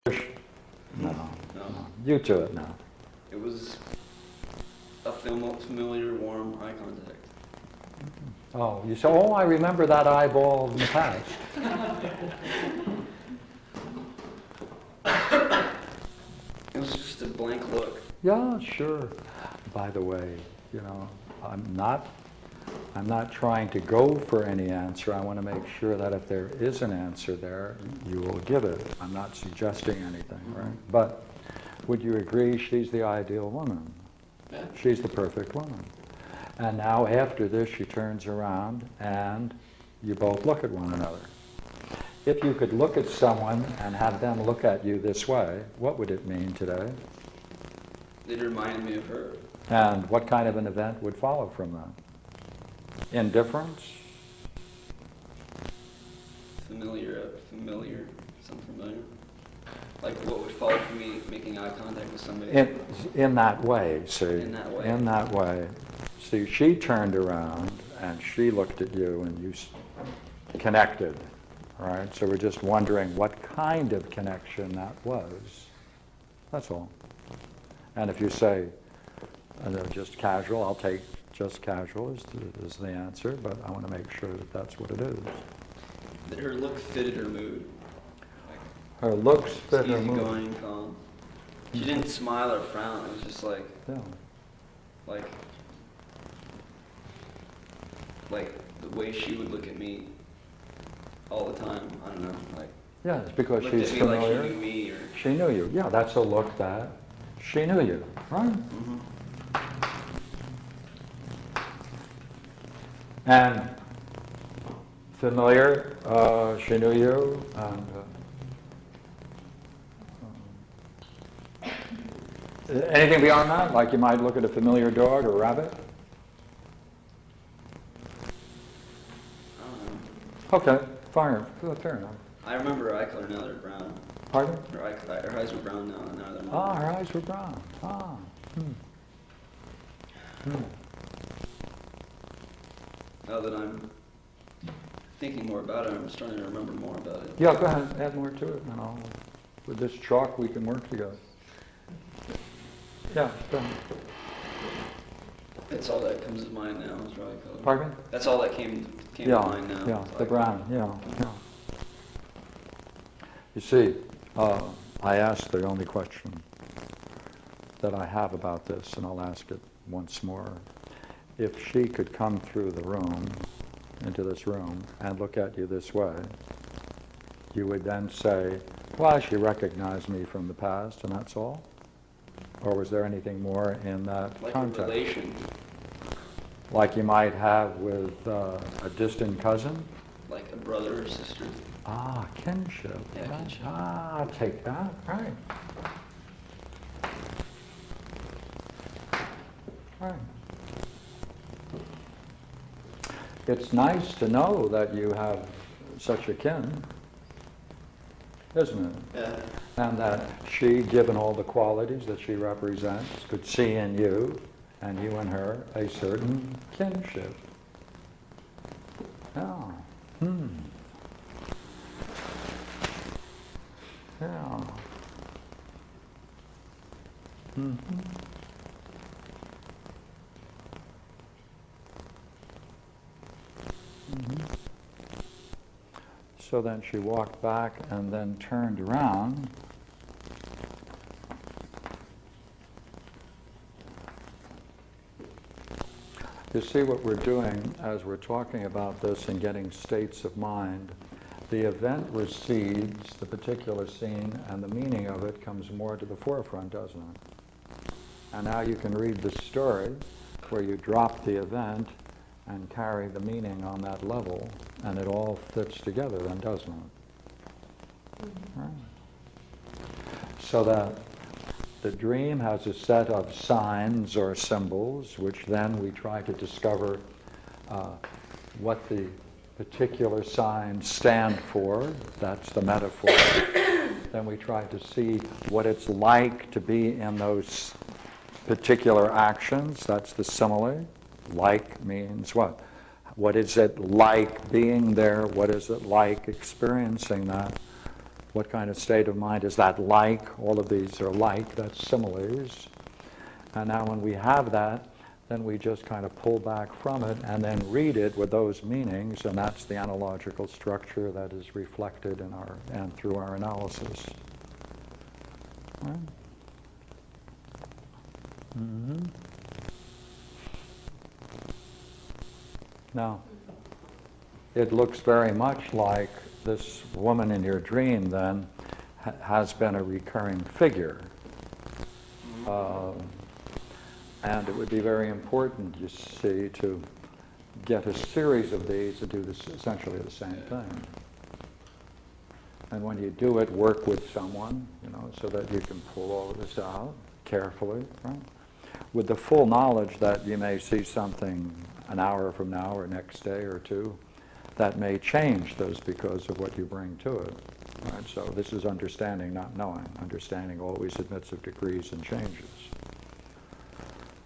No, No. no. You do it now. It was a familiar, warm eye contact. Oh, you say, oh, I remember that eyeball in the past. It was just a blank look. Yeah, sure. By the way, you know, I'm not trying to go for any answer. I want to make sure that if there is an answer there, you will give it. I'm not suggesting anything, right? But would you agree she's the ideal woman? Yeah. She's the perfect woman. And now after this, she turns around and you both look at one another. If you could look at someone and have them look at you this way, what would it mean today? It reminded me of her. And what kind of an event would follow from that? Indifference? Familiar, some familiar. Like what would follow from me making eye contact with somebody. In that way, see. In that way. In that way. See, she turned around and she looked at you and you connected, right? So we're just wondering what kind of connection that was. That's all. And if you say, just casual, I'll take just casual is the answer, but I want to make sure that that's what it is. That her look fitted her mood. Her looks fit her mood. Easygoing, calm. She didn't smile or frown. It was just like, Yeah. like the way she would look at me all the time. I don't know, like. Yeah, it's because Looked she's at me familiar. like she knew me, or. She knew you. Yeah, that's a look that she knew you, right? Mm-hmm. And familiar, she knew you, and anything beyond that? Like you might look at a familiar dog or rabbit? I don't know. Okay, fine, fair enough. I remember her eye color now. They're brown. Pardon? Her eyes were brown now, and now they're not. Ah, her eyes were brown. Now that I'm thinking more about it, I'm starting to remember more about it. Yeah, go ahead, add more to it, and with this chalk we can work together. Yeah, go ahead. That's all that comes to mind now is eye color. Pardon me? That's all that came to mind now. Yeah, the brown, yeah. You see, I asked the only question that I have about this, and I'll ask it once more. If she could come through the room, into this room, and look at you this way, you would then say, well, she recognized me from the past, and that's all? Or was there anything more in that like context? a relation. Like you might have with a distant cousin? Like a brother or sister. Ah, kinship. Yeah, kinship. Ah, I'll take that. Right. Right. It's nice to know that you have such a kin, isn't it? Yeah. And that she, given all the qualities that she represents, could see in you, and you in her, a certain kinship. Yeah. Yeah. So then she walked back and then turned around. You see what we're doing as we're talking about this and getting states of mind. The event recedes, the particular scene, and the meaning of it comes more to the forefront, doesn't it? And now you can read the story where you drop the event and carry the meaning on that level, and it all fits together then, doesn't it? Right. So that the dream has a set of signs or symbols, which then we try to discover what the particular signs stand for. That's the metaphor. Then we try to see what it's like to be in those particular actions. That's the simile. Like means what? What is it like being there? What is it like experiencing that? What kind of state of mind is that like? All of these are like, that's similes. And now when we have that, then we just kind of pull back from it and then read it with those meanings, and that's the analogical structure that is reflected in our and through our analysis. Right? Mm-hmm. Now, it looks very much like this woman in your dream then has been a recurring figure. And it would be very important, you see, to get a series of these to do this, essentially the same thing. And when you do it, work with someone, you know, so that you can pull all of this out carefully, right? With the full knowledge that you may see something an hour from now or next day or two that may change those because of what you bring to it. Right? So this is understanding, not knowing. Understanding always admits of degrees and changes.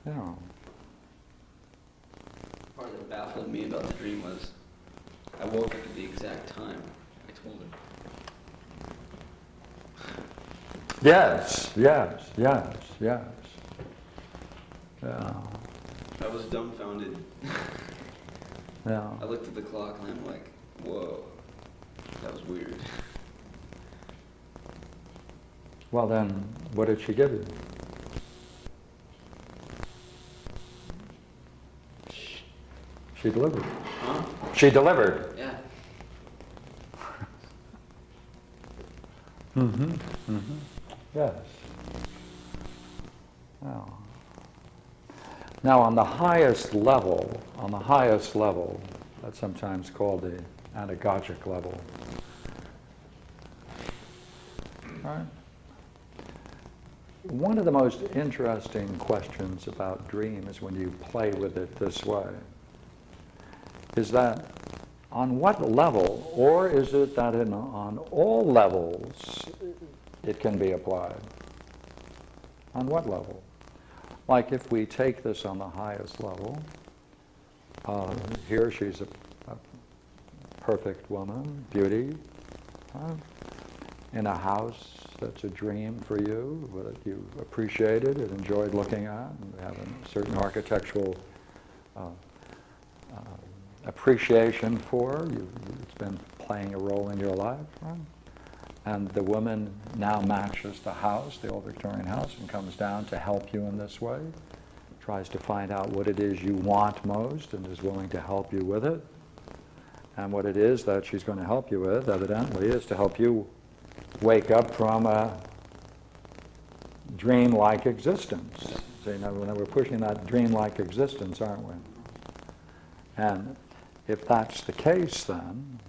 You know. Part that baffled me about the dream was I woke up at the exact time I told her. Yes, yes, yes, yes. Yeah. I was dumbfounded. Yeah. I looked at the clock and I'm like, whoa, that was weird. Well then, what did she give you? She delivered. Huh? She delivered. Yeah. Mm-hmm. Mm-hmm. Yes. Now, on the highest level, that's sometimes called the anagogic level. Right? One of the most interesting questions about dreams when you play with it this way is that on what level, or is it that on all levels it can be applied? On what level? Like if we take this on the highest level, here she's a perfect woman, beauty, in a house that's a dream for you, that you appreciated and enjoyed looking at, and have a certain architectural appreciation for. It's been playing a role in your life, right? And the woman now matches the house, the old Victorian house, and comes down to help you in this way, tries to find out what it is you want most and is willing to help you with it. And what it is that she's going to help you with, evidently, is to help you wake up from a dream-like existence. See, now we're pushing that dream-like existence, aren't we? And if that's the case, then,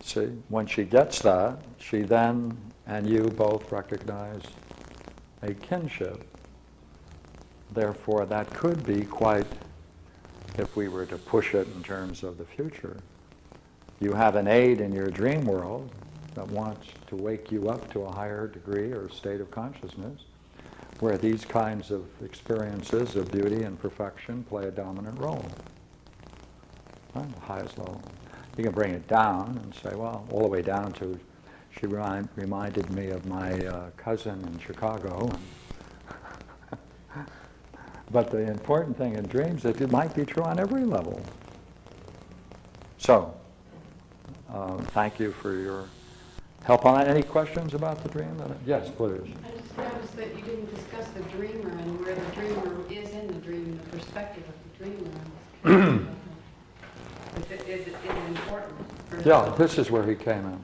see, when she gets that, she then and you both recognize a kinship. Therefore, that could be quite, if we were to push it in terms of the future, you have an aid in your dream world that wants to wake you up to a higher degree or state of consciousness where these kinds of experiences of beauty and perfection play a dominant role. Right? The highest level. You can bring it down and say, well, all the way down to, she reminded me of my cousin in Chicago. But the important thing in dreams is it might be true on every level. So, thank you for your help on that. Any questions about the dream? Yes, please. I just noticed that you didn't discuss the dreamer and where the dreamer is in the dream, the perspective of the dreamer. Is it important? Yeah, this is where he came in.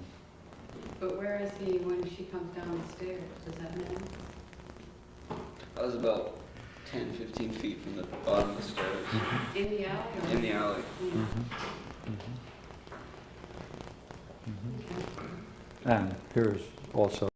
But where is he when she comes down the stairs? Does that mean? I was about 10, 15 feet from the bottom of the stairs. In the alley? Or? In the alley. And here's also